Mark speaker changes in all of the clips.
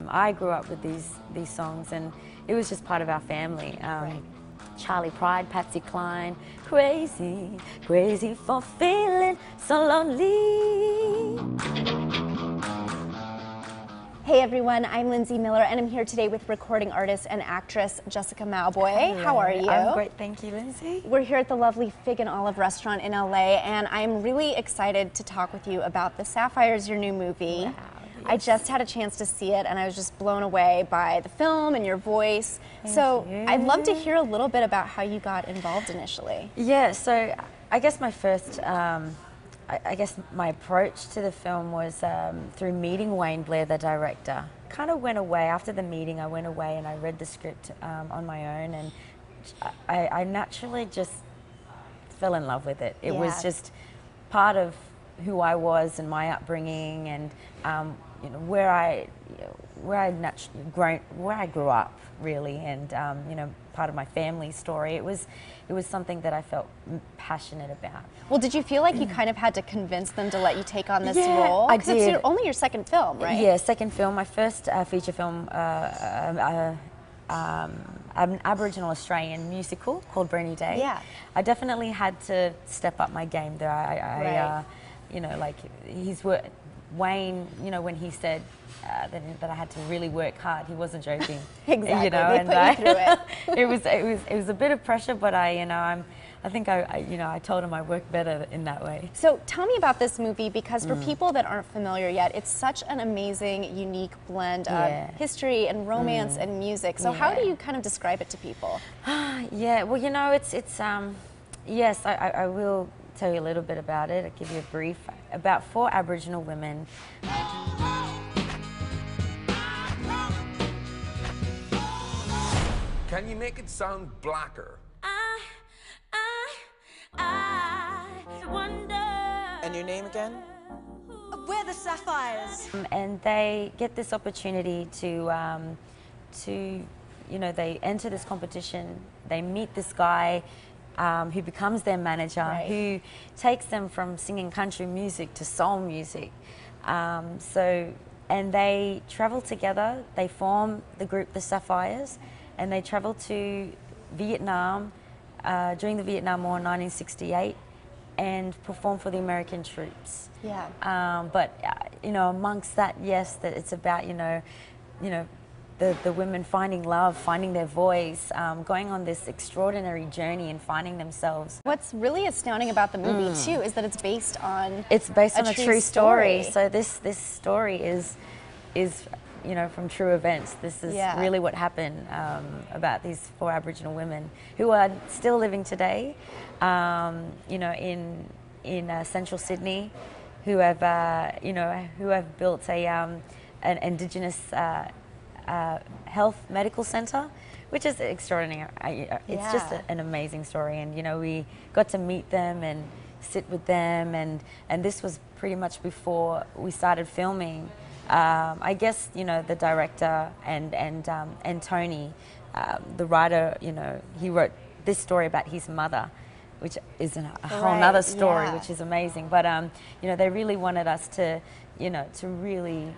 Speaker 1: I grew up with these songs, and it was just part of our family. Charlie Pride, Patsy Cline, crazy, crazy for feeling so lonely.
Speaker 2: Hey everyone, I'm Lindsay Miller, and I'm here today with recording artist and actress Jessica Mauboy.
Speaker 1: Hello.
Speaker 2: How are you?
Speaker 1: I'm great, thank you, Lindsay.
Speaker 2: We're here at the lovely Fig and Olive restaurant in LA, and I'm really excited to talk with you about the Sapphires, your new movie.
Speaker 1: Wow, yes.
Speaker 2: I just had a chance to see it, and I was just blown away by the film and your voice.
Speaker 1: Thank you.
Speaker 2: I'd love to hear a little bit about how you got involved initially.
Speaker 1: Yeah, so I guess my first, I guess my approach to the film was through meeting Wayne Blair, the director. Kind of went away, after the meeting I went away and I read the script on my own, and I naturally just fell in love with it. It was just part of who I was and my upbringing, and you know, where I grew up really, and you know, part of my family story. It was something that I felt passionate about.
Speaker 2: Well, did you feel like you kind of had to convince them to let you take on this
Speaker 1: Yeah,
Speaker 2: role?
Speaker 1: I
Speaker 2: 'Cause
Speaker 1: did.
Speaker 2: it's only your second film, right?
Speaker 1: Yeah, second film. My first feature film, an Aboriginal Australian musical called Briny Day.
Speaker 2: Yeah.
Speaker 1: I definitely had to step up my game there.
Speaker 2: Right.
Speaker 1: You know, like Wayne, you know, when he said that I had to really work hard, he wasn't joking.
Speaker 2: Exactly.
Speaker 1: You know,
Speaker 2: They
Speaker 1: and
Speaker 2: put you through it.
Speaker 1: it was a bit of pressure, but I think I told him I worked better in that way.
Speaker 2: So tell me about this movie, because for people that aren't familiar yet, it's such an amazing, unique blend of history and romance and music. So how do you kind of describe it to people?
Speaker 1: Yeah, well, you know, it's yes, I will tell you a little bit about it. I'll give you a brief. About 4 Aboriginal women.
Speaker 3: Can you make it sound blacker?
Speaker 4: I wonder.
Speaker 5: And your name again?
Speaker 4: We're the Sapphires.
Speaker 1: And they get this opportunity to you know, they enter this competition. They meet this guy who becomes their manager, who takes them from singing country music to soul music. And they travel together. They form the group, the Sapphires, and they travel to Vietnam during the Vietnam War in 1968 and perform for the American troops.
Speaker 2: Yeah.
Speaker 1: But you know, amongst that, yes, that it's about you know, the women finding love, finding their voice, going on this extraordinary journey and finding themselves.
Speaker 2: What's really astounding about the movie too is that it's based on
Speaker 1: a true story.
Speaker 2: story.
Speaker 1: So this story is you know, from true events. This is really what happened about these 4 Aboriginal women who are still living today, you know, in central Sydney, who have you know, who have built an Indigenous health medical centre, which is extraordinary. It's just an amazing story, and you know, we got to meet them and sit with them, and this was pretty much before we started filming. I guess, you know, the director and Tony, the writer, you know, he wrote this story about his mother, which is a whole nother story, which is amazing. But you know, they really wanted us to, you know, to really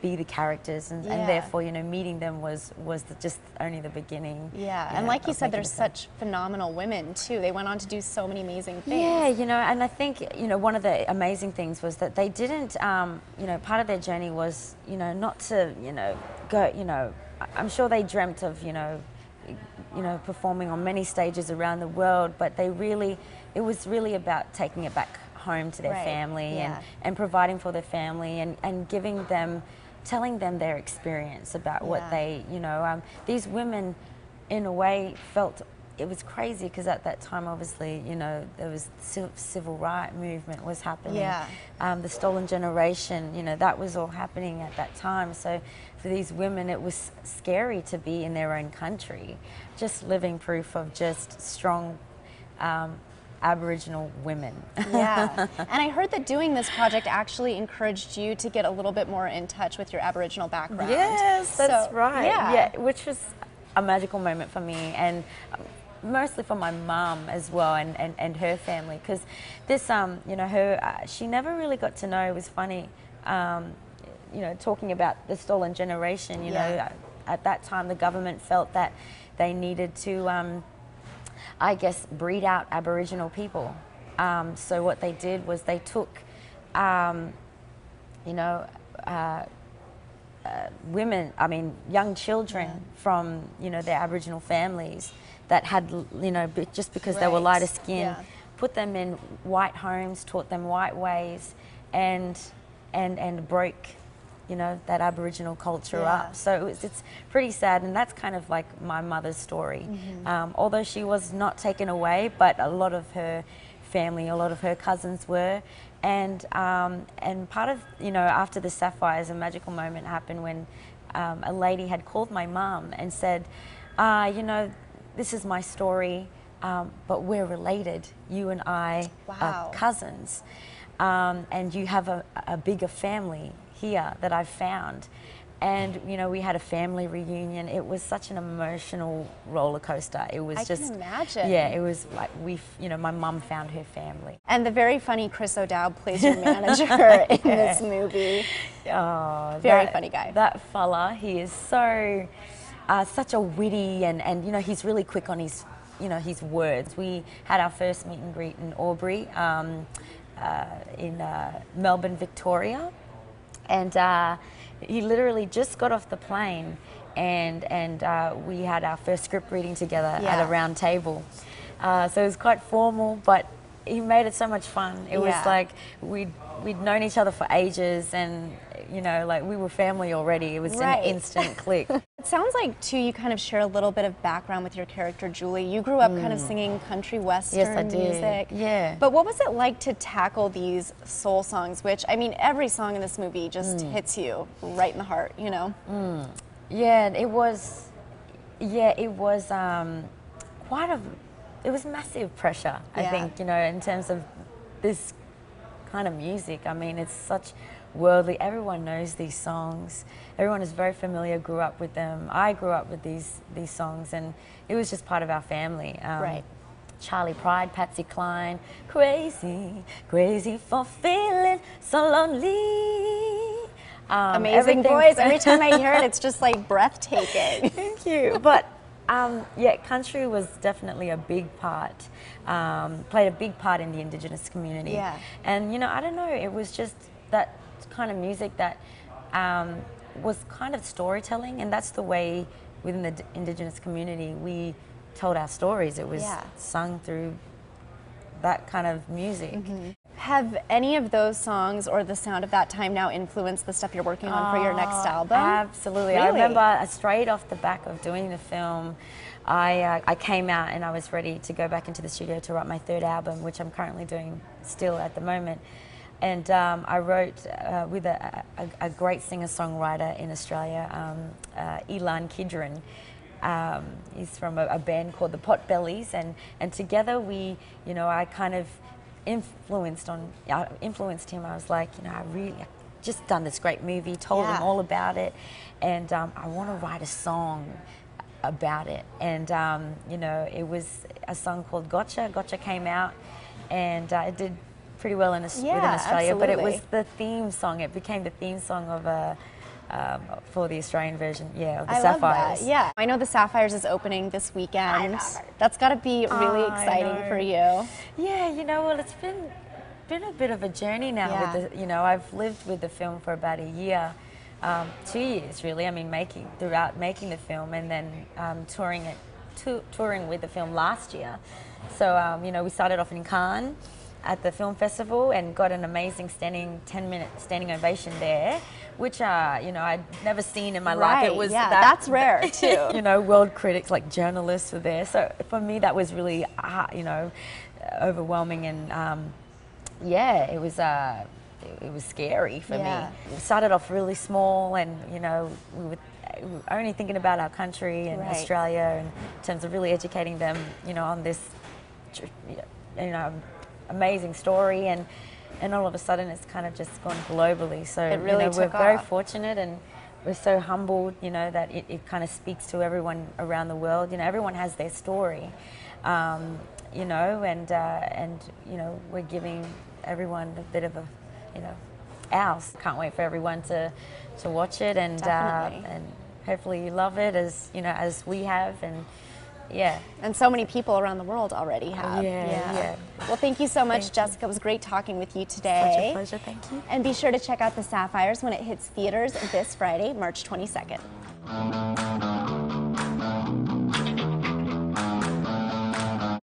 Speaker 1: be the characters, and therefore, you know, meeting them was just only the beginning.
Speaker 2: Yeah,
Speaker 1: you
Speaker 2: and
Speaker 1: know,
Speaker 2: like you
Speaker 1: of
Speaker 2: said,
Speaker 1: making
Speaker 2: they're
Speaker 1: the film.
Speaker 2: such phenomenal women too. They went on to do so many amazing things.
Speaker 1: Yeah, you know, and I think, you know, one of the amazing things was that they didn't, you know, part of their journey was, you know, not to, you know, go, you know, I'm sure they dreamt of, you know, performing on many stages around the world, but they really, it was really about taking it back home to their family and providing for their family and giving them, telling them their experience about what they, you know, these women in a way felt, it was crazy because at that time, obviously, you know, there was civil rights movement was happening. The stolen generation, you know, that was all happening at that time. So for these women, it was scary to be in their own country, just living proof of just strong Aboriginal women.
Speaker 2: Yeah, and I heard that doing this project actually encouraged you to get a little bit more in touch with your Aboriginal background.
Speaker 1: Yes, that's
Speaker 2: So,
Speaker 1: right.
Speaker 2: yeah.
Speaker 1: Which was a magical moment for me, and mostly for my mum as well, and her family, because this, you know, her, she never really got to know. It was funny. you know, talking about the stolen generation, you know, at that time the government felt that they needed to, I guess, breed out Aboriginal people. So what they did was they took, you know, women, I mean, young children from, you know, their Aboriginal families that had, you know, just because they were lighter skinned, put them in white homes, taught them white ways, and broke, you know, that Aboriginal culture up. So it's pretty sad, and that's kind of like my mother's story. Although she was not taken away, but a lot of her family, a lot of her cousins were. And part of, you know, after the Sapphires, a magical moment happened when a lady had called my mum and said, you know, this is my story, but we're related. You and I are cousins. And you have a bigger family here that I've found. And, you know, we had a family reunion. It was such an emotional roller coaster. It was just... I can imagine. Yeah, it was like you know, my mum found her family.
Speaker 2: And the very funny Chris O'Dowd plays your manager in this movie.
Speaker 1: Oh,
Speaker 2: very funny guy.
Speaker 1: That fella, he is so, such a witty and, you know, he's really quick on his, you know, his words. We had our first meet and greet in Albury, in Melbourne, Victoria. And he literally just got off the plane, and we had our first script reading together at a round table. So it was quite formal, but he made it so much fun. It was like we'd known each other for ages, and, you know, like we were family already. It was an instant click.
Speaker 2: It sounds like, too, you kind of share a little bit of background with your character, Julie. You grew up kind of singing country western music.
Speaker 1: Yeah.
Speaker 2: But what was it like to tackle these soul songs, which, I mean, every song in this movie just hits you right in the heart, you know?
Speaker 1: Yeah, it was it was massive pressure, I think, you know, in terms of this kind of music. I mean, it's such worldly. Everyone knows these songs. Everyone is very familiar, grew up with them. I grew up with these songs, and it was just part of our family. Charlie Pride, Patsy Cline, crazy, crazy for feeling so lonely.
Speaker 2: Amazing voice. Every time I hear it, it's just like breathtaking.
Speaker 1: Thank you. But yeah, country was definitely a big part, played a big part in the Indigenous community.
Speaker 2: Yeah.
Speaker 1: And, you know, I don't know, it was just that kind of music that was kind of storytelling, and that's the way within the Indigenous community we told our stories. It was sung through that kind of music.
Speaker 2: Have any of those songs or the sound of that time now influenced the stuff you're working on for your next album?
Speaker 1: Absolutely.
Speaker 2: Really?
Speaker 1: I remember straight off the back of doing the film, I came out and I was ready to go back into the studio to write my third album, which I'm currently doing still at the moment. And I wrote with a great singer-songwriter in Australia, Elan Kidron. He's from a band called the Potbellies, and together we, you know, I kind of influenced him. I was like, you know, I just done this great movie, told him all about it, and I want to write a song about it. And you know, it was a song called Gotcha. Gotcha came out, and it did pretty well within Australia. But it was the theme song. It became the theme song of for the Australian version, of the Sapphires.
Speaker 2: Love that. Yeah, I know the Sapphires is opening this weekend. That's got to be really exciting for you.
Speaker 1: Yeah, you know, well, it's been a bit of a journey now. With the, you know, I've lived with the film for about a year, 2 years really. I mean, making the film, and then touring with the film last year. So you know, we started off in Cannes at the film festival and got an amazing 10-minute standing ovation there, which you know, I'd never seen in my life. It was
Speaker 2: that's rare too.
Speaker 1: You know, world critics, like journalists were there. So for me, that was really you know, overwhelming, and yeah, it was scary for me. We started off really small, and you know, we were only thinking about our country and Australia in terms of really educating them, you know, on this, you know, amazing story, and all of a sudden it's kind of just gone globally. So
Speaker 2: it really,
Speaker 1: you know, we're very fortunate, and we're so humbled, you know, that it kind of speaks to everyone around the world. You know, everyone has their story, you know, and you know, we're giving everyone a bit of a, you know, ours. Can't wait for everyone to watch it, and hopefully you love it as we have, and yeah.
Speaker 2: And so many people around the world already have.
Speaker 1: Yeah.
Speaker 2: Well, thank you so much, Jessica. It was great talking with you today.
Speaker 1: Such a pleasure, thank you.
Speaker 2: And be sure to check out The Sapphires when it hits theaters this Friday, March 22nd.